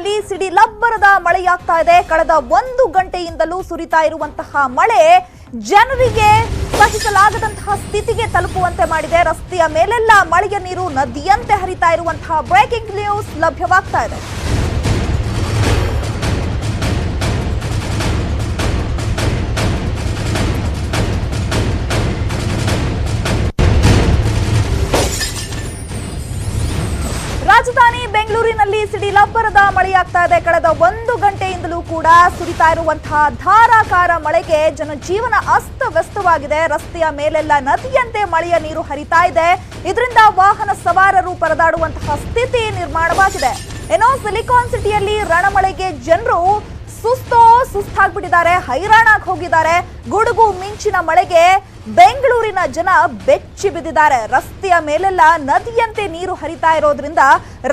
ಬೆಂಗಳೂರಿನಲ್ಲಿ ಸಿಡಿಲಬ್ಬರದ ಮಳೆಯಾಗ್ತಾ ಇದೆ. ಕಳೆದ 1 ಗಂಟೆಯಿಂದಲೂ ಸುರಿತಾ ಇರುವಂತಹ ಮಳೆ ಜನರಿಗೆ ಸಹಿಸಲಾಗದಂತಹ ಸ್ಥಿತಿಗೆ ತಲುಪುವಂತೆ ಮಾಡಿದೆ. ರಸ್ತೆಯ ಮೇಲೆಲ್ಲ ಮಳೆಯ ನೀರು ನದಿಯಂತೆ ಹರಿತಾ ಇರುವಂತಹ ಬ್ರೇಕಿಂಗ್ ನ್ಯೂಸ್ ಲಭ್ಯವಾಗ್ತಾ ಇದೆ. ರಾಜಧಾನಿ ಬೆಂಗಳೂರಿನಲ್ಲಿ ಸಿಡಿಲಬ್ಬರದ ಮಳೆಯಾಗ್ತಾ ಇದೆ. ಕಳೆದ 1 ಗಂಟೆಯಿಂದಲೂ ಕೂಡ ಸುರಿತಾ ಇರುವಂತಹ ಧಾರಾಕಾರ ಮಳೆಗೆ ಜನಜೀವನ ಅಸ್ತವ್ಯಸ್ತವಾಗಿದೆ. ರಸ್ತೆಯ ಮೇಲೆಲ್ಲ ನದಿಯಂತೆ ಮಳೆಯ ನೀರು ಹರಿತಾ ಇದೆ. ಇದರಿಂದ ವಾಹನ ಸವಾರರು ಪರದಾಡುವಂತಹ ಸ್ಥಿತಿ ನಿರ್ಮಾಣವಾಗಿದೆ. ಏನೋ ಸಿಲಿಕಾನ್ ಸಿಟಿಯಲ್ಲಿ ರಣಮಳೆಗೆ ಜನರು ಸುಸ್ತಾಗ್ಬಿಟ್ಟಿದ್ದಾರೆ, ಹೈರಾಣಾಗಿ ಹೋಗಿದ್ದಾರೆ. ಗುಡುಗು ಮಿಂಚಿನ ಮಳೆಗೆ ಬೆಂಗಳೂರಿನ ಜನ ಬೆಚ್ಚಿ ಬಿದ್ದಿದ್ದಾರೆ. ರಸ್ತೆಯ ಮೇಲೆಲ್ಲ ನದಿಯಂತೆ ನೀರು ಹರಿತಾ ಇರೋದ್ರಿಂದ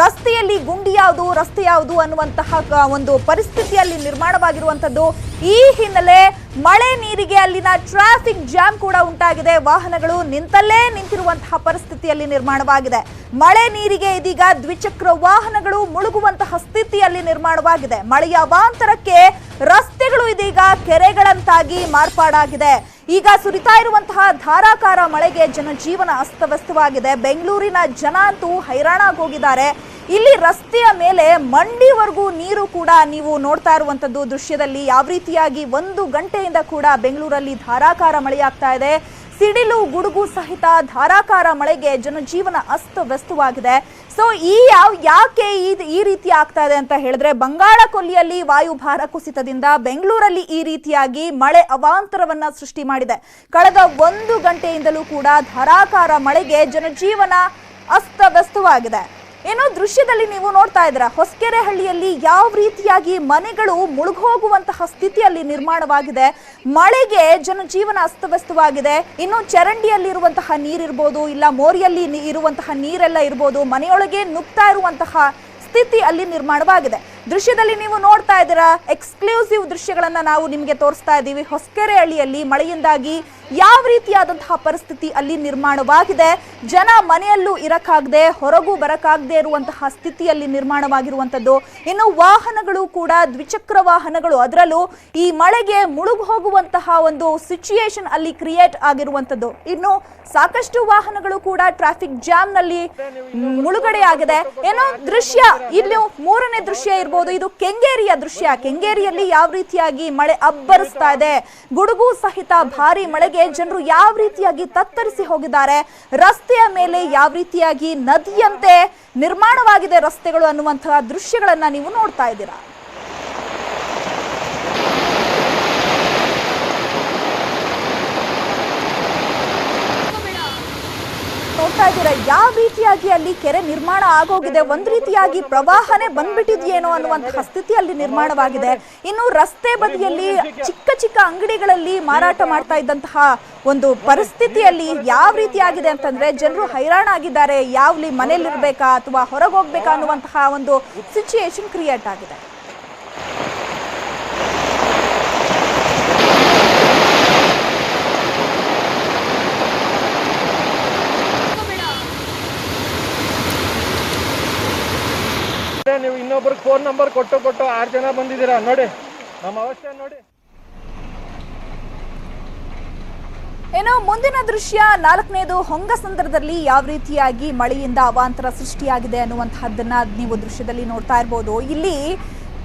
ರಸ್ತೆಯಲ್ಲಿ ಗುಂಡಿ ಯಾವುದು ರಸ್ತೆ ಯಾವುದು ಅನ್ನುವಂತಹ ಒಂದು ಪರಿಸ್ಥಿತಿಯಲ್ಲಿ ನಿರ್ಮಾಣವಾಗಿರುವಂತದ್ದು. ಈ ಹಿನ್ನೆಲೆ ಮಳೆ ನೀರಿಗೆ ಅಲ್ಲಿನ ಟ್ರಾಫಿಕ್ ಜಾಮ್ ಕೂಡ ಉಂಟಾಗಿದೆ. ವಾಹನಗಳು ನಿಂತಲ್ಲೇ ನಿಂತಿರುವಂತಹ ಪರಿಸ್ಥಿತಿಯಲ್ಲಿ ನಿರ್ಮಾಣವಾಗಿದೆ. ಮಳೆ ನೀರಿಗೆ ಇದೀಗ ದ್ವಿಚಕ್ರ ವಾಹನಗಳು ಮುಳುಗುವಂತಹ ಸ್ಥಿತಿಯಲ್ಲಿ ನಿರ್ಮಾಣವಾಗಿದೆ. ಮಳೆಯ ಅವಾಂತರಕ್ಕೆ ರಸ್ತೆಗಳು ಇದೀಗ ಕೆರೆಗಳಂತಾಗಿ ಮಾರ್ಪಾಡಾಗಿದೆ. ಈಗ ಸುರಿತಾ ಇರುವಂತಹ ಧಾರಾಕಾರ ಮಳೆಗೆ ಜನಜೀವನ ಅಸ್ತವ್ಯಸ್ತವಾಗಿದೆ. ಬೆಂಗಳೂರಿನ ಜನ ಅಂತೂ ಹೈರಾಣಾಗಿ ಹೋಗಿದ್ದಾರೆ. ಇಲ್ಲಿ ರಸ್ತೆಯ ಮೇಲೆ ಮಂಡಿವರೆಗೂ ನೀರು ಕೂಡ ನೀವು ನೋಡ್ತಾ ಇರುವಂತದ್ದು ದೃಶ್ಯದಲ್ಲಿ ಯಾವ ರೀತಿಯಾಗಿ 1 ಗಂಟೆಯಿಂದ ಕೂಡ ಬೆಂಗಳೂರಲ್ಲಿ ಧಾರಾಕಾರ ಮಳೆಯಾಗ್ತಾ ಇದೆ. ಸಿಡಿಲು ಗುಡುಗು ಸಹಿತ ಧಾರಾಕಾರ ಮಳೆಗೆ ಜನಜೀವನ ಅಸ್ತವ್ಯಸ್ತವಾಗಿದೆ. ಸೊ ಯಾಕೆ ಈ ರೀತಿ ಆಗ್ತಾ ಇದೆ ಅಂತ ಹೇಳಿದ್ರೆ, ಬಂಗಾಳ ಕೊಲ್ಲಿಯಲ್ಲಿ ವಾಯುಭಾರ ಕುಸಿತದಿಂದ ಬೆಂಗಳೂರಲ್ಲಿ ಈ ರೀತಿಯಾಗಿ ಮಳೆ ಅವಾಂತರವನ್ನ ಸೃಷ್ಟಿ ಮಾಡಿದೆ. ಕಳೆದ 1 ಗಂಟೆಯಿಂದಲೂ ಕೂಡ ಧಾರಾಕಾರ ಮಳೆಗೆ ಜನಜೀವನ ಅಸ್ತವ್ಯಸ್ತವಾಗಿದೆ. ಏನೋ ದೃಶ್ಯದಲ್ಲಿ ನೀವು ನೋಡ್ತಾ ಇದ್ದೀರಾ, ಹೊಸಕೆರೆ ಹಳ್ಳಿಯಲ್ಲಿ ಯಾವ ರೀತಿಯಾಗಿ ಮನೆಗಳು ಮುಳುಗೋಗುವಂತಹ ಸ್ಥಿತಿಯಲ್ಲಿ ನಿರ್ಮಾಣವಾಗಿದೆ. ಮಳೆಗೆ ಜನಜೀವನ ಅಸ್ತವ್ಯಸ್ತವಾಗಿದೆ. ಇನ್ನು ಚರಂಡಿಯಲ್ಲಿ ಇರುವಂತಹ ನೀರಿರ್ಬೋದು, ಇಲ್ಲ ಮೋರಿಯಲ್ಲಿ ಇರುವಂತಹ ನೀರೆಲ್ಲ ಇರ್ಬೋದು, ಮನೆಯೊಳಗೆ ನುಗ್ತಾ ಇರುವಂತಹ ಸ್ಥಿತಿ ಅಲ್ಲಿ ನಿರ್ಮಾಣವಾಗಿದೆ. ದೃಶ್ಯದಲ್ಲಿ ನೀವು ನೋಡ್ತಾ ಇದ್ದೀರಾ, ಎಕ್ಸ್ಕ್ಲೂಸಿವ್ ದೃಶ್ಯಗಳನ್ನ ನಾವು ನಿಮಗೆ ತೋರಿಸ್ತಾ ಇದ್ದೀವಿ. ಹೊಸಕೆರೆ ಹಳ್ಳಿಯಲ್ಲಿ ಮಳೆಯಿಂದಾಗಿ ಯಾವ ರೀತಿಯಾದಂತಹ ಪರಿಸ್ಥಿತಿ ಅಲ್ಲಿ ನಿರ್ಮಾಣವಾಗಿದೆ. ಜನ ಮನೆಯಲ್ಲೂ ಇರಕ್ಕಾಗದೆ ಹೊರಗೂ ಬರಕ್ಕಾಗದೆ ಇರುವಂತಹ ಸ್ಥಿತಿಯಲ್ಲಿ ನಿರ್ಮಾಣವಾಗಿರುವಂತದ್ದು. ಇನ್ನು ವಾಹನಗಳು ಕೂಡ ದ್ವಿಚಕ್ರ ವಾಹನಗಳು, ಅದರಲ್ಲೂ ಈ ಮಳೆಗೆ ಮುಳುಗು ಹೋಗುವಂತಹ ಒಂದು ಸಿಚುಯೇಷನ್ ಅಲ್ಲಿ ಕ್ರಿಯೇಟ್ ಆಗಿರುವಂತದ್ದು. ಇನ್ನು ಸಾಕಷ್ಟು ವಾಹನಗಳು ಕೂಡ ಟ್ರಾಫಿಕ್ ಜಾಮ್ ನಲ್ಲಿ ಮುಳುಗಡೆ ಆಗಿದೆ. ಏನೋ ದೃಶ್ಯ ಇಲ್ಲಿ 3ನೇ ದೃಶ್ಯ ಇರ್ಬೋದು. ಇದು ಕೆಂಗೇರಿಯ ದೃಶ್ಯ. ಕೆಂಗೇರಿಯಲ್ಲಿ ಯಾವ ರೀತಿಯಾಗಿ ಮಳೆ ಅಬ್ಬರಿಸ್ತಾ ಇದೆ. ಗುಡುಗು ಸಹಿತ ಭಾರಿ ಮಳೆಗೆ ಜನರು ಯಾವ ರೀತಿಯಾಗಿ ತತ್ತರಿಸಿ ಹೋಗಿದ್ದಾರೆ. ರಸ್ತೆಯ ಮೇಲೆ ಯಾವ ರೀತಿಯಾಗಿ ನದಿಯಂತೆ ನಿರ್ಮಾಣವಾಗಿದೆ ರಸ್ತೆಗಳು ಅನ್ನುವಂತಹ ದೃಶ್ಯಗಳನ್ನ ನೀವು ನೋಡ್ತಾ ಇದ್ದೀರಾ. ನೋಡ್ತಾ ಇದ್ದೀರಾ ಯಾವ ರೀತಿಯಾಗಿ ಅಲ್ಲಿ ಕೆರೆ ನಿರ್ಮಾಣ ಆಗೋಗಿದೆ. ಒಂದ್ ರೀತಿಯಾಗಿ ಪ್ರವಾಹನೇ ಬಂದ್ಬಿಟ್ಟಿದ್ಯೇನೋ ಅನ್ನುವಂತಹ ಸ್ಥಿತಿಯಲ್ಲಿ ನಿರ್ಮಾಣವಾಗಿದೆ. ಇನ್ನು ರಸ್ತೆ ಬದಿಯಲ್ಲಿ ಚಿಕ್ಕ ಚಿಕ್ಕ ಅಂಗಡಿಗಳಲ್ಲಿ ಮಾರಾಟ ಮಾಡ್ತಾ ಇದ್ದಂತಹ ಒಂದು ಪರಿಸ್ಥಿತಿಯಲ್ಲಿ ಯಾವ ರೀತಿಯಾಗಿದೆ ಅಂತಂದ್ರೆ ಜನರು ಹೈರಾಣ ಆಗಿದ್ದಾರೆ. ಯಾವ್ಲಿ ಮನೇಲಿರ್ಬೇಕಾ ಅಥವಾ ಹೊರಗೆ ಹೋಗ್ಬೇಕಾ ಅನ್ನುವಂತಹ ಒಂದು ಸಿಚುಯೇಷನ್ ಕ್ರಿಯೇಟ್ ಆಗಿದೆ. ನೀವು ಇನ್ನೊಬ್ರಿಗೆ ಫೋನ್ ನಂಬರ್ ಕೊಟ್ಟು 6 ಜನ ಬಂದಿದ್ದೀರಾ ನೋಡಿ, ನಮ್ಮ ಅವಸ್ಥೆ ನೋಡಿ. ಏನೋ ಮುಂದಿನ ದೃಶ್ಯ 4ನೇದು ಹೊಂಗಸಂದ್ರದಲ್ಲಿ ಯಾವ ರೀತಿಯಾಗಿ ಮಳೆಯಿಂದ ಅವಾಂತರ ಸೃಷ್ಟಿಯಾಗಿದೆ ಅನ್ನುವಂತಹದ್ದನ್ನ ನೀವು ದೃಶ್ಯದಲ್ಲಿ ನೋಡ್ತಾ ಇರ್ಬೋದು. ಇಲ್ಲಿ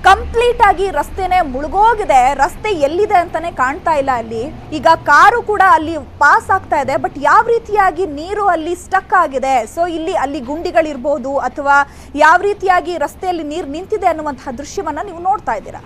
ಕಂಪ್ಲೀಟ್ ಆಗಿ ರಸ್ತೆನೆ ಮುಳುಗೋಗಿದೆ. ರಸ್ತೆ ಎಲ್ಲಿದೆ ಅಂತಾನೆ ಕಾಣ್ತಾ ಇಲ್ಲ. ಅಲ್ಲಿ ಈಗ ಕಾರು ಕೂಡ ಅಲ್ಲಿ ಪಾಸ್ ಆಗ್ತಾ ಇದೆ, ಬಟ್ ಯಾವ ರೀತಿಯಾಗಿ ನೀರು ಅಲ್ಲಿ ಸ್ಟಕ್ ಆಗಿದೆ. ಸೊ ಅಲ್ಲಿ ಗುಂಡಿಗಳಿರ್ಬೋದು ಅಥವಾ ಯಾವ ರೀತಿಯಾಗಿ ರಸ್ತೆಯಲ್ಲಿ ನೀರು ನಿಂತಿದೆ ಅನ್ನುವಂತಹ ದೃಶ್ಯವನ್ನ ನೀವು ನೋಡ್ತಾ ಇದ್ದೀರಾ.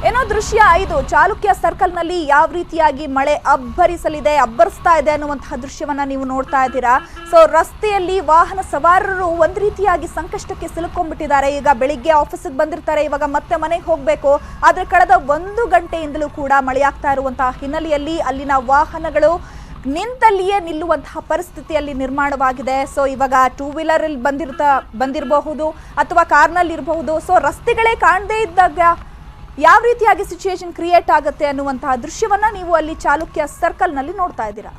ಏನೋ ದೃಶ್ಯ 5 ಚಾಲುಕ್ಯ ಸರ್ಕಲ್ ನಲ್ಲಿ ಯಾವ ರೀತಿಯಾಗಿ ಮಳೆ ಅಬ್ಬರಿಸ್ತಾ ಇದೆ ಅನ್ನುವಂತಹ ದೃಶ್ಯವನ್ನ ನೀವು ನೋಡ್ತಾ ಇದ್ದೀರಾ. ಸೊ ರಸ್ತೆಯಲ್ಲಿ ವಾಹನ ಸವಾರರು ಒಂದ್ ರೀತಿಯಾಗಿ ಸಂಕಷ್ಟಕ್ಕೆ ಸಿಲುಕೊಂಡ್ಬಿಟ್ಟಿದ್ದಾರೆ. ಈಗ ಬೆಳಿಗ್ಗೆ ಆಫೀಸಿಗೆ ಬಂದಿರ್ತಾರೆ, ಇವಾಗ ಮತ್ತೆ ಮನೆಗೆ ಹೋಗ್ಬೇಕು. ಆದ್ರೆ ಕಳೆದ 1 ಗಂಟೆಯಿಂದಲೂ ಕೂಡ ಮಳೆಯಾಗ್ತಾ ಇರುವಂತಹ ಹಿನ್ನೆಲೆಯಲ್ಲಿ ಅಲ್ಲಿನ ವಾಹನಗಳು ನಿಂತಲ್ಲಿಯೇ ನಿಲ್ಲುವಂತಹ ಪರಿಸ್ಥಿತಿಯಲ್ಲಿ ನಿರ್ಮಾಣವಾಗಿದೆ. ಸೊ ಇವಾಗ 2 ವೀಲರ್ ಅಲ್ಲಿ ಬಂದಿರಬಹುದು ಅಥವಾ ಕಾರ್ನಲ್ಲಿ ಇರಬಹುದು. ಸೊ ರಸ್ತೆಗಳೇ ಕಾಣದೇ ಇದ್ದಾಗ ಯಾವ ರೀತಿಯಾಗಿ ಸಿಚುಯೇಷನ್ ಕ್ರಿಯೇಟ್ ಆಗುತ್ತೆ ಅನ್ನುವಂತಹ ದೃಶ್ಯವನ್ನ ನೀವು ಅಲ್ಲಿ ಚಾಲುಕ್ಯ ಸರ್ಕಲ್ ನಲ್ಲಿ ನೋಡ್ತಾ ಇದ್ದೀರಾ.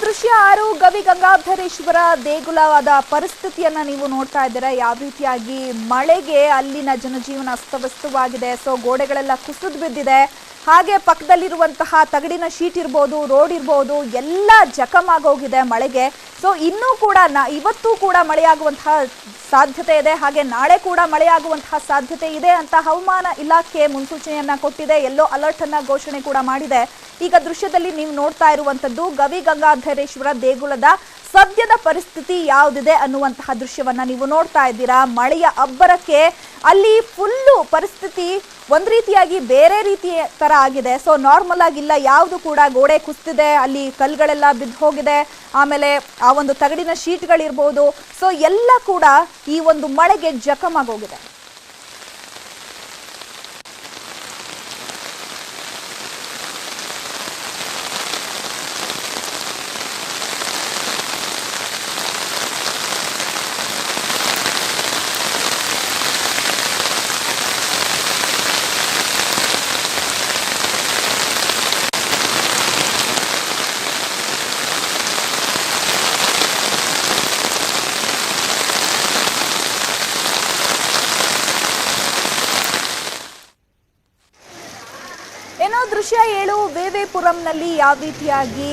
ದೃಶ್ಯ 6 ಗವಿ ಗಂಗಾಧರೇಶ್ವರ ದೇಗುಲದ ಪರಿಸ್ಥಿತಿಯನ್ನ ನೀವು ನೋಡ್ತಾ ಇದ್ದೀರಾ. ಯಾವ ರೀತಿಯಾಗಿ ಮಳೆಗೆ ಅಲ್ಲಿನ ಜನಜೀವನ ಅಸ್ತವ್ಯಸ್ತವಾಗಿದೆ. ಸೊ ಗೋಡೆಗಳೆಲ್ಲ ಕುಸಿದು ಬಿದ್ದಿದೆ. ಹಾಗೆ ಪಕ್ಕದಲ್ಲಿರುವಂತಹ ತಗಡಿನ ಶೀಟ್ ಇರ್ಬೋದು, ರೋಡ್ ಇರ್ಬೋದು, ಎಲ್ಲ ಜಖಮಾಗೋಗಿದೆ ಮಳೆಗೆ. ಸೊ ಇನ್ನೂ ಕೂಡ ಇವತ್ತು ಕೂಡ ಮಳೆಯಾಗುವಂತಹ ಸಾಧ್ಯತೆ ಇದೆ. ಹಾಗೆ ನಾಳೆ ಕೂಡ ಮಳೆಯಾಗುವಂತಹ ಸಾಧ್ಯತೆ ಇದೆ ಅಂತ ಹವಾಮಾನ ಇಲಾಖೆ ಮುನ್ಸೂಚನೆಯನ್ನ ಕೊಟ್ಟಿದೆ. ಯೆಲ್ಲೋ ಅಲರ್ಟ್ ಅನ್ನ ಘೋಷಣೆ ಕೂಡ ಮಾಡಿದೆ. ಈಗ ದೃಶ್ಯದಲ್ಲಿ ನೀವು ನೋಡ್ತಾ ಇರುವಂತದ್ದು ಗವಿ ಗಂಗಾಧರೇಶ್ವರ ದೇಗುಲದ ಸದ್ಯದ ಪರಿಸ್ಥಿತಿ ಯಾವುದಿದೆ ಅನ್ನುವಂತಹ ದೃಶ್ಯವನ್ನ ನೀವು ನೋಡ್ತಾ ಇದ್ದೀರಾ. ಮಳೆಯ ಅಬ್ಬರಕ್ಕೆ ಅಲ್ಲಿ ಫುಲ್ಲು ಪರಿಸ್ಥಿತಿ ಒಂದ್ ರೀತಿಯಾಗಿ ಬೇರೆ ರೀತಿಯ ತರ ಆಗಿದೆ. ಸೊ ನಾರ್ಮಲ್ ಆಗಿಲ್ಲ, ಯಾವುದು ಕೂಡ ಗೋಡೆ ಕುಸ್ತಿದೆ, ಅಲ್ಲಿ ಕಲ್ಗಳೆಲ್ಲ ಬಿದ್ದು ಹೋಗಿದೆ, ಆಮೇಲೆ ಆ ಒಂದು ತಗಡಿನ ಶೀಟ್ಗಳಿರ್ಬೋದು. ಸೊ ಎಲ್ಲ ಕೂಡ ಈ ಒಂದು ಮಳೆಗೆ ಜಖಮಾಗೋಗಿದೆ. ಏನೋ ದೃಶ್ಯ 7 ವೇವೇಪುರಂನಲ್ಲಿ ಯಾವ ರೀತಿಯಾಗಿ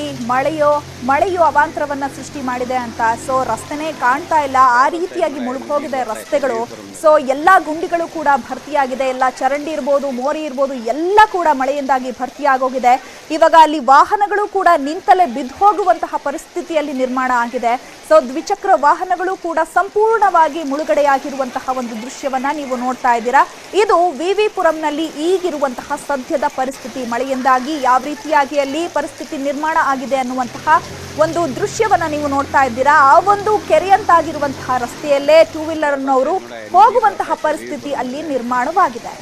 ಮಳೆಯು ಅವಾಂತರವನ್ನ ಸೃಷ್ಟಿ ಮಾಡಿದೆ ಅಂತ. ಸೊ ರಸ್ತೆನೇ ಕಾಣ್ತಾ ಇಲ್ಲ, ಆ ರೀತಿಯಾಗಿ ಮುಳುಗೋಗಿದೆ ರಸ್ತೆಗಳು. ಸೊ ಎಲ್ಲಾ ಗುಂಡಿಗಳು ಕೂಡ ಭರ್ತಿಯಾಗಿದೆ. ಎಲ್ಲ ಚರಂಡಿ ಇರ್ಬೋದು, ಮೋರಿ ಇರ್ಬೋದು, ಎಲ್ಲ ಕೂಡ ಮಳೆಯಿಂದಾಗಿ ಭರ್ತಿಯಾಗೋಗಿದೆ. ಇವಾಗ ಅಲ್ಲಿ ವಾಹನಗಳು ಕೂಡ ನಿಂತಲೇ ಬಿದ್ದು ಹೋಗುವಂತಹ ಪರಿಸ್ಥಿತಿಯಲ್ಲಿ ನಿರ್ಮಾಣ ಆಗಿದೆ. ಸೊ ದ್ವಿಚಕ್ರ ವಾಹನಗಳು ಕೂಡ ಸಂಪೂರ್ಣವಾಗಿ ಮುಳುಗಡೆಯಾಗಿರುವಂತಹ ಒಂದು ದೃಶ್ಯವನ್ನ ನೀವು ನೋಡ್ತಾ ಇದ್ದೀರಾ. ಇದು ವಿವಿಪುರಂನಲ್ಲಿ ಈಗಿರುವಂತಹ ಸದ್ಯದ ಪರಿಸ್ಥಿತಿ. ಮಳೆಯಿಂದಾಗಿ ಯಾವ ರೀತಿಯಾಗಿ ಅಲ್ಲಿ ಪರಿಸ್ಥಿತಿ ನಿರ್ಮಾಣ ಆಗಿದೆ ಅನ್ನುವಂತಹ ಒಂದು ದೃಶ್ಯವನ್ನ ನೀವು ನೋಡ್ತಾ ಇದ್ದೀರಾ. ಆ ಒಂದು ಕೆರೆಯಂತಾಗಿರುವಂತಹ ರಸ್ತೆಯಲ್ಲೇ ಟೂ ವೀಲರ್ ನವರು ಹೋಗುವಂತಹ ಪರಿಸ್ಥಿತಿ ಅಲ್ಲಿ ನಿರ್ಮಾಣವಾಗಿದೆ.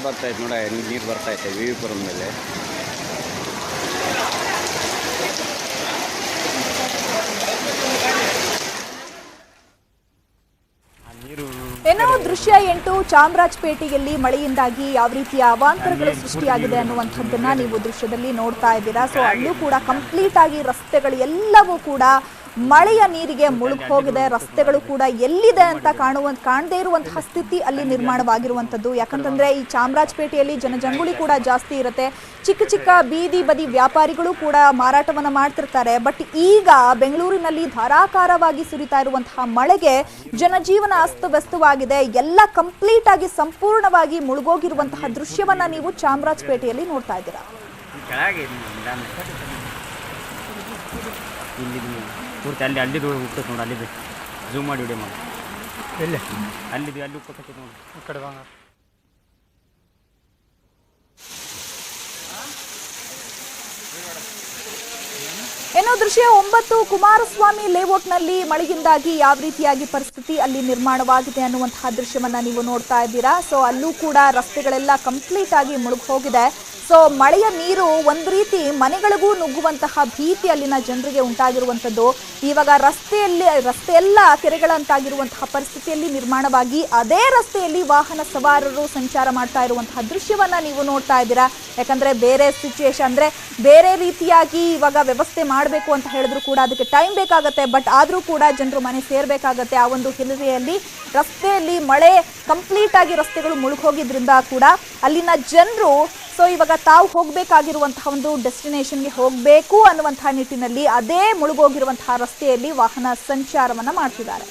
ಬರ್ತಾ ಇತ್ತು ನೋಡ, ನೀರು ಬರ್ತಾ ಇತ್ತು ವಿವಿಪುರಂ ಮೇಲೆ. ಏನೋ ದೃಶ್ಯ 8 ಚಾಮರಾಜಪೇಟೆಯಲ್ಲಿ ಮಳೆಯಿಂದಾಗಿ ಯಾವ ರೀತಿಯ ಅವಾಂತರಗಳು ಸೃಷ್ಟಿಯಾಗಿದೆ ಅನ್ನುವಂಥದ್ದನ್ನ ನೀವು ದೃಶ್ಯದಲ್ಲಿ ನೋಡ್ತಾ ಇದ್ದೀರಾ. ಸೊ ಅಲ್ಲೂ ಕೂಡ ಕಂಪ್ಲೀಟ್ ಆಗಿ ರಸ್ತೆಗಳು ಎಲ್ಲವೂ ಕೂಡ ಮಳೆಯ ನೀರಿಗೆ ಮುಳುಗಿ ಹೋಗಿದೆ. ರಸ್ತೆಗಳು ಕೂಡ ಎಲ್ಲಿದೆ ಅಂತ ಕಾಣದೇ ಇರುವಂತಹ ಸ್ಥಿತಿ ಅಲ್ಲಿ ನಿರ್ಮಾಣವಾಗಿರುವಂಥದ್ದು. ಯಾಕಂತಂದ್ರೆ ಈ ಚಾಮರಾಜಪೇಟೆಯಲ್ಲಿ ಜನಜಂಗುಳಿ ಕೂಡ ಜಾಸ್ತಿ ಇರುತ್ತೆ. ಚಿಕ್ಕ ಚಿಕ್ಕ ಬೀದಿ ಬದಿ ವ್ಯಾಪಾರಿಗಳು ಕೂಡ ಮಾರಾಟವನ್ನ ಮಾಡ್ತಿರ್ತಾರೆ. ಬಟ್ ಈಗ ಬೆಂಗಳೂರಿನಲ್ಲಿ ಧಾರಾಕಾರವಾಗಿ ಸುರಿತಾ ಇರುವಂತಹ ಮಳೆಗೆ ಜನಜೀವನ ಅಸ್ತವ್ಯಸ್ತವಾಗಿದೆ. ಎಲ್ಲ ಕಂಪ್ಲೀಟ್ ಆಗಿ ಸಂಪೂರ್ಣವಾಗಿ ಮುಳುಗೋಗಿರುವಂತಹ ದೃಶ್ಯವನ್ನ ನೀವು ಚಾಮರಾಜಪೇಟೆಯಲ್ಲಿ ನೋಡ್ತಾ ಇದ್ದೀರಾ. ಪೂರ್ತಿ ಅಲ್ಲಿದ್ದು ಹೋಗ್ತೈತೆ ನೋಡಿ, ಅಲ್ಲಿದ್ದು ಝೂಮ್ ಮಾಡಿ ವಿಡಿಯೋ ಮಾಡಿ. ಎಲ್ಲಿ ಅಲ್ಲಿದ್ದು ಅಲ್ಲಿ ಉಪ್ಪತ್ತೈತೆ ನೋಡಿ, ಈ ಕಡೆ ಬಾಂಗ. ಏನೋ ದೃಶ್ಯ 9 ಕುಮಾರಸ್ವಾಮಿ ಲೇಔಟ್ನಲ್ಲಿ ಮಳೆಯಿಂದಾಗಿ ಯಾವ ರೀತಿಯಾಗಿ ಪರಿಸ್ಥಿತಿ ಅಲ್ಲಿ ನಿರ್ಮಾಣವಾಗಿದೆ ಅನ್ನುವಂತಹ ದೃಶ್ಯವನ್ನ ನೀವು ನೋಡ್ತಾ ಇದ್ದೀರಾ. ಸೊ ಅಲ್ಲೂ ಕೂಡ ರಸ್ತೆಗಳೆಲ್ಲ ಕಂಪ್ಲೀಟ್ ಆಗಿ ಮುಳುಗಿ ಹೋಗಿದೆ. ಸೊ ಮಳೆಯ ನೀರು ಒಂದು ರೀತಿ ಮನೆಗಳಿಗೂ ನುಗ್ಗುವಂತಹ ಭೀತಿ ಅಲ್ಲಿನ ಜನರಿಗೆ ಉಂಟಾಗಿರುವಂಥದ್ದು. ಇವಾಗ ರಸ್ತೆಯೆಲ್ಲ ಕೆರೆಗಳಂತಾಗಿರುವಂತಹ ಪರಿಸ್ಥಿತಿಯಲ್ಲಿ ನಿರ್ಮಾಣವಾಗಿ ಅದೇ ರಸ್ತೆಯಲ್ಲಿ ವಾಹನ ಸವಾರರು ಸಂಚಾರ ಮಾಡ್ತಾ ಇರುವಂತಹ ದೃಶ್ಯವನ್ನ ನೀವು ನೋಡ್ತಾ ಇದ್ದೀರಾ. ಯಾಕಂದ್ರೆ ಬೇರೆ ಸಿಚುಯೇಷನ್ ಅಂದ್ರೆ ಬೇರೆ ರೀತಿಯಾಗಿ ಇವಾಗ ವ್ಯವಸ್ಥೆ ಮಾಡಬೇಕು ಅಂತ ಹೇಳಿದ್ರು ಕೂಡ ಅದಕ್ಕೆ ಟೈಮ್ ಬೇಕಾಗತ್ತೆ. ಬಟ್ ಆದ್ರೂ ಕೂಡ ಜನರು ಮನೆ ಸೇರ್ಬೇಕಾಗತ್ತೆ. ಆ ಒಂದು ಹಿನ್ನೆಲೆಯಲ್ಲಿ ರಸ್ತೆಯಲ್ಲಿ ಮಳೆ ಕಂಪ್ಲೀಟ್ ಆಗಿ ರಸ್ತೆಗಳು ಮುಳುಗೋಗಿದ್ರಿಂದ ಕೂಡ ಅಲ್ಲಿನ ಜನರು ಸೊ ಇವಾಗ ತಾವು ಹೋಗಬೇಕಾಗಿರುವಂತಹ ಒಂದು ಡೆಸ್ಟಿನೇಷನ್ಗೆ ಹೋಗಬೇಕು ಅನ್ನುವಂತಹ ನಿಟ್ಟಿನಲ್ಲಿ ಅದೇ ಮುಳುಗೋಗಿರುವಂತಹ ರಸ್ತೆಯಲ್ಲಿ ವಾಹನ ಸಂಚಾರವನ್ನ ಮಾಡ್ತಿದ್ದಾರೆ.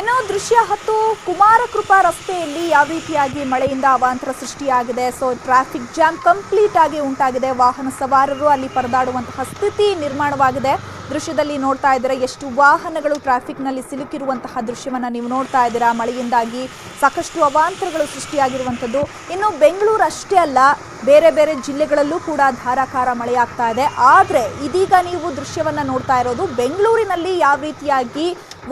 ಇನ್ನು ದೃಶ್ಯ 10 ಕುಮಾರಕೃಪಾ ರಸ್ತೆಯಲ್ಲಿ ಯಾವ ರೀತಿಯಾಗಿ ಮಳೆಯಿಂದ ಅವಾಂತರ ಸೃಷ್ಟಿಯಾಗಿದೆ. ಸೊ ಟ್ರಾಫಿಕ್ ಜಾಮ್ ಕಂಪ್ಲೀಟ್ ಆಗಿ ಉಂಟಾಗಿದೆ. ವಾಹನ ಸವಾರರು ಅಲ್ಲಿ ಪರದಾಡುವಂತಹ ಸ್ಥಿತಿ ನಿರ್ಮಾಣವಾಗಿದೆ. ದೃಶ್ಯದಲ್ಲಿ ನೋಡ್ತಾ ಇದ್ದೀರಾ ಎಷ್ಟು ವಾಹನಗಳು ಟ್ರಾಫಿಕ್ನಲ್ಲಿ ಸಿಲುಕಿರುವಂತಹ ದೃಶ್ಯವನ್ನು ನೀವು ನೋಡ್ತಾ ಇದ್ದೀರಾ. ಮಳೆಯಿಂದಾಗಿ ಸಾಕಷ್ಟು ಅವಾಂತರಗಳು ಸೃಷ್ಟಿಯಾಗಿರುವಂಥದ್ದು. ಇನ್ನು ಬೆಂಗಳೂರು ಅಷ್ಟೇ ಅಲ್ಲ, ಬೇರೆ ಬೇರೆ ಜಿಲ್ಲೆಗಳಲ್ಲೂ ಕೂಡ ಧಾರಾಕಾರ ಮಳೆಯಾಗ್ತಾ ಇದೆ. ಆದರೆ ಇದೀಗ ನೀವು ದೃಶ್ಯವನ್ನು ನೋಡ್ತಾ ಇರೋದು ಬೆಂಗಳೂರಿನಲ್ಲಿ ಯಾವ ರೀತಿಯಾಗಿ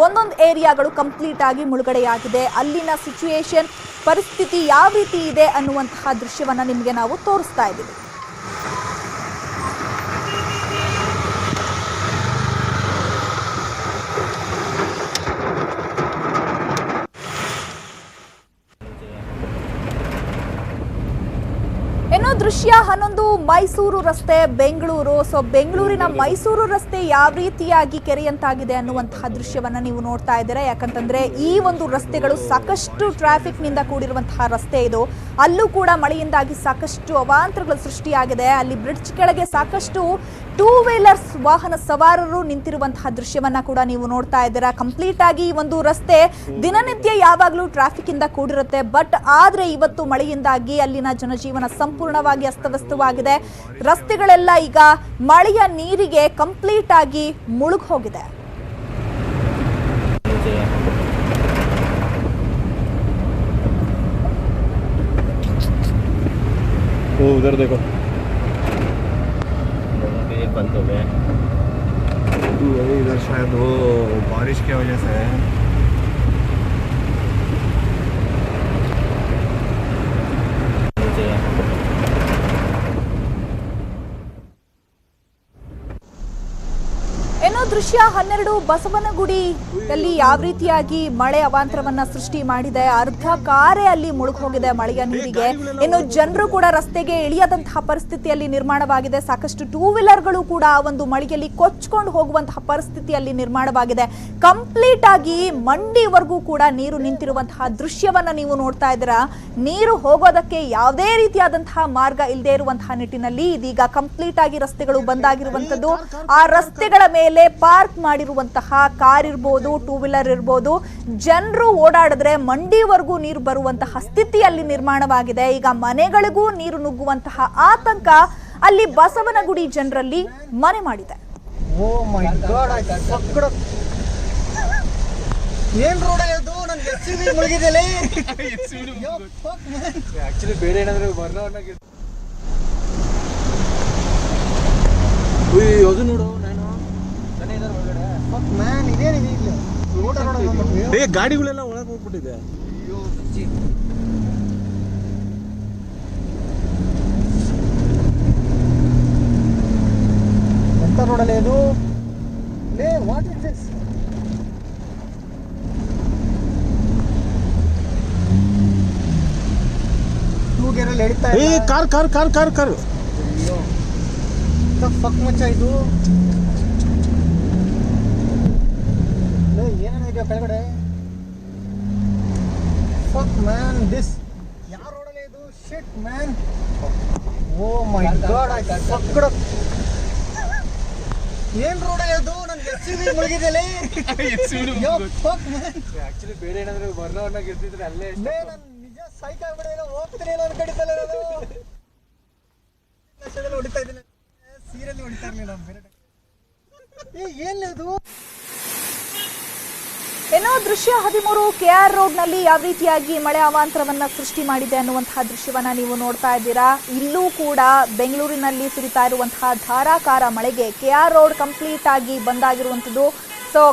ಒಂದೊಂದು ಏರಿಯಾಗಳು ಕಂಪ್ಲೀಟ್ ಆಗಿ ಮುಳುಗಡೆಯಾಗಿದೆ, ಅಲ್ಲಿನ ಸಿಚುಯೇಷನ್ ಪರಿಸ್ಥಿತಿ ಯಾವ ರೀತಿ ಇದೆ ಅನ್ನುವಂತಹ ದೃಶ್ಯವನ್ನು ನಿಮಗೆ ನಾವು ತೋರಿಸ್ತಾ ಇದ್ದೀವಿ. ಇನ್ನು ದೃಶ್ಯ 11 ಮೈಸೂರು ರಸ್ತೆ ಬೆಂಗಳೂರು. ಸೊ ಬೆಂಗಳೂರಿನ ಮೈಸೂರು ರಸ್ತೆ ಯಾವ ರೀತಿಯಾಗಿ ಕೆರೆಯಂತಾಗಿದೆ ಅನ್ನುವಂತಹ ದೃಶ್ಯವನ್ನ ನೀವು ನೋಡ್ತಾ ಇದ್ದೀರಾ. ಯಾಕಂತಂದ್ರೆ ಈ ಒಂದು ರಸ್ತೆಗಳು ಸಾಕಷ್ಟು ಟ್ರಾಫಿಕ್ ನಿಂದ ಕೂಡಿರುವಂತಹ ರಸ್ತೆ ಇದು. ಅಲ್ಲೂ ಕೂಡ ಮಳೆಯಿಂದಾಗಿ ಸಾಕಷ್ಟು ಅವಾಂತರಗಳು ಸೃಷ್ಟಿಯಾಗಿದೆ. ಅಲ್ಲಿ ಬ್ರಿಡ್ಜ್ ಕೆಳಗೆ ಸಾಕಷ್ಟು 2 ವೀಲರ್ಸ್ ವಾಹನ ಸವಾರರು ನಿಂತಿರುವಂತಹ ದೃಶ್ಯವನ್ನ ಕೂಡ ನೀವು ನೋಡ್ತಾ ಇದ್ದೀರಾ. ಕಂಪ್ಲೀಟ್ ಆಗಿ ಈ ಒಂದು ರಸ್ತೆ ದಿನನಿತ್ಯ ಯಾವಾಗಲೂ ಟ್ರಾಫಿಕ್ ಇಂದ ಕೂಡಿರುತ್ತೆ. ಬಟ್ ಆದ್ರೆ ಇವತ್ತು ಮಳೆಯಿಂದಾಗಿ ಅಲ್ಲಿನ ಜನಜೀವನ ಸಂಪೂರ್ಣವಾಗಿ ಅಸ್ತವ್ಯಸ್ತವಾಗಿದೆ. ರಸ್ತೆಗಳೆಲ್ಲ ಈಗ ಮಳೆಯ ನೀರಿಗೆ ಕಂಪ್ಲೀಟ್ ಆಗಿ ಮುಳುಗಿ ಹೋಗಿದೆ. उधर देखो इधर शायद वो बारिश की वजह से ಇನ್ನು ದೃಶ್ಯ 12 ಬಸವನಗುಡಿಯಲ್ಲಿ ಯಾವ ರೀತಿಯಾಗಿ ಮಳೆ ಅವಾಂತರವನ್ನ ಸೃಷ್ಟಿ ಮಾಡಿದೆ. ಅರ್ಧ ಕಾರೇ ಅಲ್ಲಿ ಮುಳುಗಿ ಹೋಗಿದೆ ಮಳೆಯ ನೀರಿಗೆ. ಇನ್ನು ಜನರು ಕೂಡ ರಸ್ತೆಗೆ ಇಳಿಯದಂತಹ ಪರಿಸ್ಥಿತಿಯಲ್ಲಿ ನಿರ್ಮಾಣವಾಗಿದೆ. ಸಾಕಷ್ಟು 2 ವೀಲರ್ಗಳು ಕೂಡ ಒಂದು ಮಳೆಯಲ್ಲಿ ಕೊಚ್ಕೊಂಡು ಹೋಗುವಂತಹ ಪರಿಸ್ಥಿತಿಯಲ್ಲಿ ನಿರ್ಮಾಣವಾಗಿದೆ. ಕಂಪ್ಲೀಟ್ ಆಗಿ ಮಂಡಿವರೆಗೂ ಕೂಡ ನೀರು ನಿಂತಿರುವಂತಹ ದೃಶ್ಯವನ್ನ ನೀವು ನೋಡ್ತಾ ಇದ್ದೀರಾ. ನೀರು ಹೋಗೋದಕ್ಕೆ ಯಾವುದೇ ರೀತಿಯಾದಂತಹ ಮಾರ್ಗ ಇಲ್ಲದೆ ಇರುವಂತಹ ನಿಟ್ಟಿನಲ್ಲಿ ಇದೀಗ ಕಂಪ್ಲೀಟ್ ಆಗಿ ರಸ್ತೆಗಳು ಬಂದಾಗಿರುವಂತದ್ದು. ಆ ರಸ್ತೆಗಳ ಮೇಲೆ ಪಾರ್ಕ್ ಮಾಡಿರುವಂತಹ ಕಾರ್ ಇರ್ಬೋದು, 2 ವೀಲರ್ ಇರ್ಬೋದು, ಜನರು ಓಡಾಡಿದ್ರೆ ಮಂಡಿವರೆಗೂ ನೀರು ಬರುವಂತಹ ಸ್ಥಿತಿಯಲ್ಲಿ ನಿರ್ಮಾಣವಾಗಿದೆ. ಈಗ ಮನೆಗಳಿಗೂ ನೀರು ನುಗ್ಗುವಂತಹ ಆತಂಕ ಅಲ್ಲಿ ಬಸವನಗುಡಿ ಜನರಲ್ಲಿ ಮನೆ ಮಾಡಿದೆ. ಏನ್ ರೋಡ್ ಇದು? ನನ್ನ ಎಸ್ಯುವಿ ಮುಳುಗಿದೆಲೆ. ಆಕ್ಚುಲಿ ಬೇರೆ ಏನಾದ್ರು ಬರ್ನವನ್ನಾಗಿ ಅದು ನೋಡು ನಾನು ಮ್ಯಾನ್ ಇದೇನಿದೆ ಇಲ್ಲಿ ರೋಡ್ ಗಾಡಿಗಳೆಲ್ಲ ಒಳಗೆ ಹೋಗ್ಬಿಟ್ಟಿದೆ. ಎಂತ ರೋಡಲ್ಲಿ ಇದು? ಲೇ ವಾಟ್ ಇಸ್ ದಿಸ್? ಟೂ ಗೇರಲ್ಲಿ ಎಳಿತಾ ಏ car car car car car ಅಯ್ಯೋ ಫಕ್ ಮಚ್ಚ ಇದು. ಏನೇನಿದೆಯೋ ಕೆಳಗಡೆ? ಫಕ್ ಮ್ಯಾನ್ ದಿಸ್ ಯಾವ ರೋಡಲ್ಲಿ ಇದು? Shit man. Oh my god I fucked up. ಏನ್ ರೋಡ್ ಇದು? ನನ್ನ ಎಸ್ಯುವಿ ಮುಳುಗಿದೆಲೆ. Yo fuck man. ಆಕ್ಚುಲಿ ಬೇರೆ ಏನಾದ್ರು ಬರ್ನವನ್ನಾಗಿ ಇರ್ತಿದ್ರೆ ಅಲ್ಲೇ ನಾನು ನಿಜ ಸೈಕ್ ಆಗ್ಬಿಟ್ಟಿಲ್ಲ. ಹೋಗ್ತೀನಿ ಇಲ್ಲ ಅನ್ಕೊಂಡಿದ್ದಲ್ಲ ನಾನು. ಲಕ್ಷದಲ್ಲಿ ಹೊಡಿತಾ ಇದ್ದೀನಿ, ಸೀರಿಯಲ್ ಹೊಡಿತಾ ಇರಲಿಲ್ಲ ಬೇರೆ. ಏನಿದು? ಇನ್ನು ದೃಶ್ಯ 13 KR ರೋಡ್ನಲ್ಲಿ ಯಾವ ರೀತಿಯಾಗಿ ಮಳೆ ಅವಾಂತರವನ್ನ ಸೃಷ್ಟಿ ಮಾಡಿದೆ ಅನ್ನುವಂತಹ ದೃಶ್ಯವನ್ನ ನೀವು ನೋಡ್ತಾ ಇದ್ದೀರಾ. ಇಲ್ಲೂ ಕೂಡ ಬೆಂಗಳೂರಿನಲ್ಲಿ ಸುರಿತಾ ಇರುವಂತಹ ಧಾರಾಕಾರ ಮಳೆಗೆ KR ರೋಡ್ ಕಂಪ್ಲೀಟ್ ಆಗಿ ಬಂದಾಗಿರುವಂಥದ್ದು. ಸೊ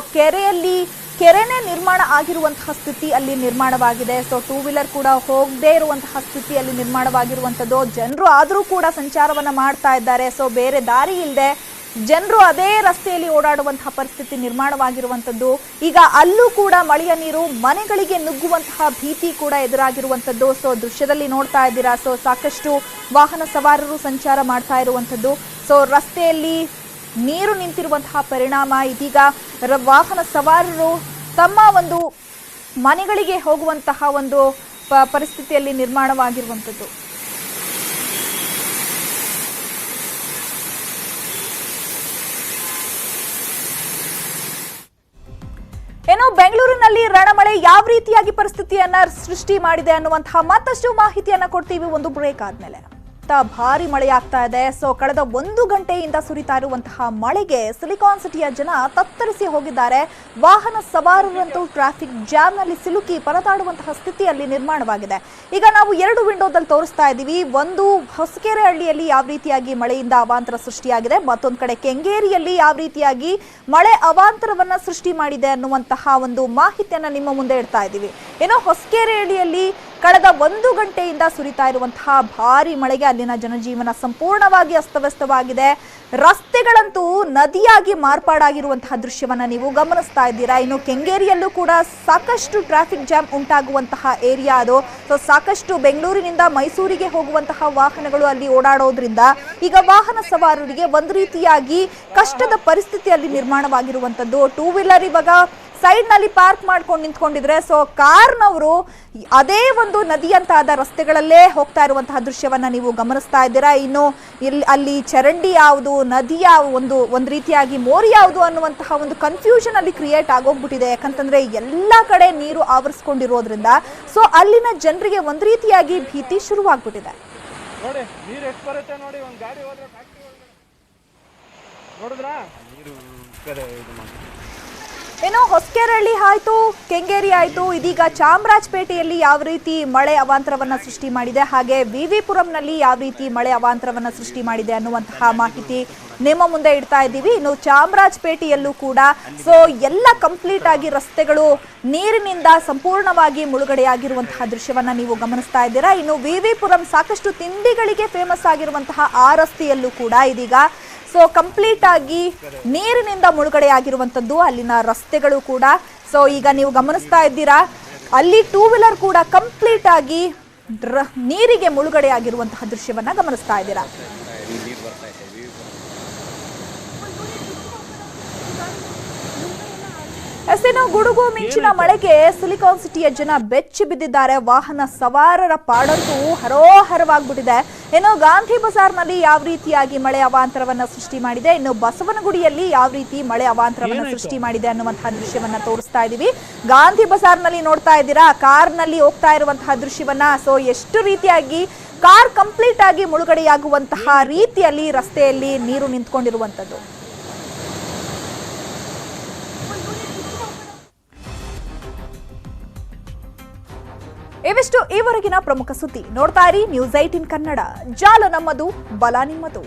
ಕೆರೆನೇ ನಿರ್ಮಾಣ ಆಗಿರುವಂತಹ ಸ್ಥಿತಿ ಅಲ್ಲಿ ನಿರ್ಮಾಣವಾಗಿದೆ. ಸೊ 2 ವೀಲರ್ ಕೂಡ ಹೋಗದೇ ಇರುವಂತಹ ಸ್ಥಿತಿಯಲ್ಲಿ ನಿರ್ಮಾಣವಾಗಿರುವಂಥದ್ದು. ಜನರು ಆದರೂ ಕೂಡ ಸಂಚಾರವನ್ನ ಮಾಡ್ತಾ ಇದ್ದಾರೆ. ಸೊ ಬೇರೆ ದಾರಿ ಇಲ್ಲದೆ ಜನರು ಅದೇ ರಸ್ತೆಯಲ್ಲಿ ಓಡಾಡುವಂತಹ ಪರಿಸ್ಥಿತಿ ನಿರ್ಮಾಣವಾಗಿರುವಂಥದ್ದು. ಈಗ ಅಲ್ಲೂ ಕೂಡ ಮಳೆಯ ನೀರು ಮನೆಗಳಿಗೆ ನುಗ್ಗುವಂತಹ ಭೀತಿ ಕೂಡ ಎದುರಾಗಿರುವಂಥದ್ದು. ಸೊ ದೃಶ್ಯದಲ್ಲಿ ನೋಡ್ತಾ ಇದ್ದೀರಾ. ಸೊ ಸಾಕಷ್ಟು ವಾಹನ ಸವಾರರು ಸಂಚಾರ ಮಾಡ್ತಾ ಇರುವಂಥದ್ದು. ಸೊ ರಸ್ತೆಯಲ್ಲಿ ನೀರು ನಿಂತಿರುವಂತಹ ಪರಿಣಾಮ ಇದೀಗ ವಾಹನ ಸವಾರರು ತಮ್ಮ ಒಂದು ಮನೆಗಳಿಗೆ ಹೋಗುವಂತಹ ಒಂದು ಪರಿಸ್ಥಿತಿಯಲ್ಲಿ ನಿರ್ಮಾಣವಾಗಿರುವಂಥದ್ದು. ಏನು ಬೆಂಗಳೂರಿನಲ್ಲಿ ರಣಮಳೆ ಯಾವ ರೀತಿಯಾಗಿ ಪರಿಸ್ಥಿತಿಯನ್ನ ಸೃಷ್ಟಿ ಮಾಡಿದೆ ಅನ್ನುವಂತಹ ಮತ್ತಷ್ಟು ಮಾಹಿತಿಯನ್ನ ಕೊಡ್ತೀವಿ ಒಂದು ಬ್ರೇಕ್ ಆದ್ಮೇಲೆ. ಭಾರಿ ಮಳೆ ಆಗ್ತಾ ಇದೆ. ಸೊ ಕಳೆದ 1 ಗಂಟೆಯಿಂದ ಸುರಿತಾ ಇರುವಂತಹ ಮಳೆಗೆ ಸಿಲಿಕಾನ್ ಸಿಟಿಯ ಜನ ತತ್ತರಿಸಿ ಹೋಗಿದ್ದಾರೆ. ವಾಹನ ಸವಾರರಂತೂ ಟ್ರಾಫಿಕ್ ಜಾಮ್ ನಲ್ಲಿ ಸಿಲುಕಿ ಪರದಾಡುವಂತಹ ಸ್ಥಿತಿಯಲ್ಲಿ ನಿರ್ಮಾಣವಾಗಿದೆ. ಈಗ ನಾವು 2 ವಿಂಡೋದಲ್ಲಿ ತೋರಿಸ್ತಾ ಇದ್ದೀವಿ. ಒಂದು ಹೊಸಕೆರೆ ಹಳ್ಳಿಯಲ್ಲಿ ಯಾವ ರೀತಿಯಾಗಿ ಮಳೆಯಿಂದ ಅವಾಂತರ ಸೃಷ್ಟಿಯಾಗಿದೆ, ಮತ್ತೊಂದು ಕಡೆ ಕೆಂಗೇರಿಯಲ್ಲಿ ಯಾವ ರೀತಿಯಾಗಿ ಮಳೆ ಅವಾಂತರವನ್ನ ಸೃಷ್ಟಿ ಮಾಡಿದೆ ಅನ್ನುವಂತಹ ಒಂದು ಮಾಹಿತಿಯನ್ನ ನಿಮ್ಮ ಮುಂದೆ ಇಡ್ತಾ ಇದ್ದೀವಿ. ಏನೋ ಹೊಸಕೆರೆ ಹಳ್ಳಿಯಲ್ಲಿ ಕಳೆದ 1 ಗಂಟೆಯಿಂದ ಸುರಿತಾ ಇರುವಂತಹ ಭಾರಿ ಮಳೆಗೆ ಅಲ್ಲಿನ ಜನಜೀವನ ಸಂಪೂರ್ಣವಾಗಿ ಅಸ್ತವ್ಯಸ್ತವಾಗಿದೆ. ರಸ್ತೆಗಳಂತೂ ನದಿಯಾಗಿ ಮಾರ್ಪಾಡಾಗಿರುವಂತಹ ದೃಶ್ಯವನ್ನ ನೀವು ಗಮನಿಸ್ತಾ ಇದ್ದೀರಾ. ಇನ್ನು ಕೆಂಗೇರಿಯಲ್ಲೂ ಕೂಡ ಸಾಕಷ್ಟು ಟ್ರಾಫಿಕ್ ಜಾಮ್ ಉಂಟಾಗುವಂತಹ ಏರಿಯಾ ಅದು. ಸೊ ಸಾಕಷ್ಟು ಬೆಂಗಳೂರಿನಿಂದ ಮೈಸೂರಿಗೆ ಹೋಗುವಂತಹ ವಾಹನಗಳು ಅಲ್ಲಿ ಓಡಾಡೋದ್ರಿಂದ ಈಗ ವಾಹನ ಸವಾರರಿಗೆ ಒಂದು ರೀತಿಯಾಗಿ ಕಷ್ಟದ ಪರಿಸ್ಥಿತಿಯಲ್ಲಿ ನಿರ್ಮಾಣವಾಗಿರುವಂತದ್ದು. 2 ವೀಲರ್ ಇವಾಗ ಸೈಡ್ ನಲ್ಲಿ ಪಾರ್ಕ್ ಮಾಡ್ಕೊಂಡು ನಿಂತ್ಕೊಂಡಿದ್ರೆ, ಸೊ ಕಾರ್ನವರು ಅದೇ ಒಂದು ನದಿಯಂತಾದ ರಸ್ತೆಗಳಲ್ಲೇ ಹೋಗ್ತಾ ಇರುವಂತಹ ದೃಶ್ಯವನ್ನ ನೀವು ಗಮನಿಸ್ತಾ ಇದ್ದೀರಾ. ಇನ್ನು ಅಲ್ಲಿ ಚರಂಡಿ ಯಾವುದು, ನದಿ ಒಂದು ರೀತಿಯಾಗಿ ಮೋರಿ ಯಾವುದು ಅನ್ನುವಂತಹ ಒಂದು ಕನ್ಫ್ಯೂಷನ್ ಅಲ್ಲಿ ಕ್ರಿಯೇಟ್ ಆಗೋಗ್ಬಿಟ್ಟಿದೆ. ಯಾಕಂತಂದ್ರೆ ಎಲ್ಲಾ ಕಡೆ ನೀರು ಆವರಿಸ್ಕೊಂಡಿರೋದ್ರಿಂದ ಸೊ ಅಲ್ಲಿನ ಜನರಿಗೆ ಒಂದು ರೀತಿಯಾಗಿ ಭೀತಿ ಶುರುವಾಗ್ಬಿಟ್ಟಿದೆ. ನೋಡಿ ನೀರು ಎಷ್ಟು ಬರುತ್ತೆ ನೋಡಿ. ಒಂದು ಗಾಡಿ ಹೋದ್ರೆ ಫ್ಯಾಕ್ಟ್ರಿ ನೋಡಿದ್ರಾ ನೀರು ಏನೋ ಹೊಸಕೆರಹಳ್ಳಿ ಆಯ್ತು, ಕೆಂಗೇರಿ ಆಯ್ತು, ಇದೀಗ ಚಾಮರಾಜಪೇಟೆಯಲ್ಲಿ ಯಾವ ರೀತಿ ಮಳೆ ಅವಾಂತರವನ್ನ ಸೃಷ್ಟಿ ಮಾಡಿದೆ, ಹಾಗೆ ವಿವಿಪುರಂನಲ್ಲಿ ಯಾವ ರೀತಿ ಮಳೆ ಅವಾಂತರವನ್ನ ಸೃಷ್ಟಿ ಮಾಡಿದೆ ಅನ್ನುವಂತಹ ಮಾಹಿತಿ ನಿಮ್ಮ ಮುಂದೆ ಇಡ್ತಾ ಇದ್ದೀವಿ. ಇನ್ನು ಚಾಮರಾಜಪೇಟೆಯಲ್ಲೂ ಕೂಡ ಸೊ ಎಲ್ಲ ಕಂಪ್ಲೀಟ್ ಆಗಿ ರಸ್ತೆಗಳು ನೀರಿನಿಂದ ಸಂಪೂರ್ಣವಾಗಿ ಮುಳುಗಡೆಯಾಗಿರುವಂತಹ ದೃಶ್ಯವನ್ನ ನೀವು ಗಮನಿಸ್ತಾ ಇದ್ದೀರಾ. ಇನ್ನು ವಿವಿಪುರಂ ಸಾಕಷ್ಟು ತಿಂಡಿಗಳಿಗೆ ಫೇಮಸ್ ಆಗಿರುವಂತಹ ಆ ರಸ್ತೆಯಲ್ಲೂ ಕೂಡ ಇದೀಗ ಸೊ ಕಂಪ್ಲೀಟ್ ಆಗಿ ನೀರಿನಿಂದ ಮುಳುಗಡೆಯಾಗಿರುವಂಥದ್ದು ಅಲ್ಲಿನ ರಸ್ತೆಗಳು ಕೂಡ. ಸೊ ಈಗ ನೀವು ಗಮನಿಸ್ತಾ ಇದ್ದೀರಾ, ಅಲ್ಲಿ 2 ವೀಲರ್ ಕೂಡ ಕಂಪ್ಲೀಟ್ ಆಗಿ ನೀರಿಗೆ ಮುಳುಗಡೆಯಾಗಿರುವಂತಹ ದೃಶ್ಯವನ್ನ ಗಮನಿಸ್ತಾ ಇದ್ದೀರಾ. ಎಸ್ಸೇನೋ ಗುಡುಗು ಮಿಂಚಿನ ಮಳೆಗೆ ಸಿಲಿಕಾನ್ ಸಿಟಿಯ ಜನ ಬೆಚ್ಚಿ ಬಿದ್ದಿದ್ದಾರೆ. ವಾಹನ ಸವಾರರ ಪಾಡಂತೂ ಹರೋಹರವಾಗ್ಬಿಟ್ಟಿದೆ. ಏನೋ ಗಾಂಧಿ ಬಜಾರ್ನಲ್ಲಿ ಯಾವ ರೀತಿಯಾಗಿ ಮಳೆ ಅವಾಂತರವನ್ನ ಸೃಷ್ಟಿ ಮಾಡಿದೆ, ಇನ್ನು ಬಸವನಗುಡಿಯಲ್ಲಿ ಯಾವ ರೀತಿ ಮಳೆ ಅವಾಂತರವನ್ನ ಸೃಷ್ಟಿ ಮಾಡಿದೆ ಅನ್ನುವಂತಹ ದೃಶ್ಯವನ್ನ ತೋರಿಸ್ತಾ ಇದೀವಿ. ಗಾಂಧಿ ಬಜಾರ್ನಲ್ಲಿ ನೋಡ್ತಾ ಇದ್ದೀರಾ, ಕಾರ್ನಲ್ಲಿ ಹೋಗ್ತಾ ಇರುವಂತಹ ದೃಶ್ಯವನ್ನ. ಸೊ ಎಷ್ಟು ರೀತಿಯಾಗಿ ಕಾರ್ ಕಂಪ್ಲೀಟ್ ಆಗಿ ಮುಳುಗಡೆಯಾಗುವಂತಹ ರೀತಿಯಲ್ಲಿ ರಸ್ತೆಯಲ್ಲಿ ನೀರು ನಿಂತ್ಕೊಂಡಿರುವಂತದ್ದು. ಇವಿಷ್ಟು ಈವರೆಗಿನ ಪ್ರಮುಖ ಸುದ್ದಿ. ನೋಡ್ತಾ ಇರಿ News 18 ಕನ್ನಡ. ಜಾಲ ನಮ್ಮದು, ಬಲ ನಿಮ್ಮದು.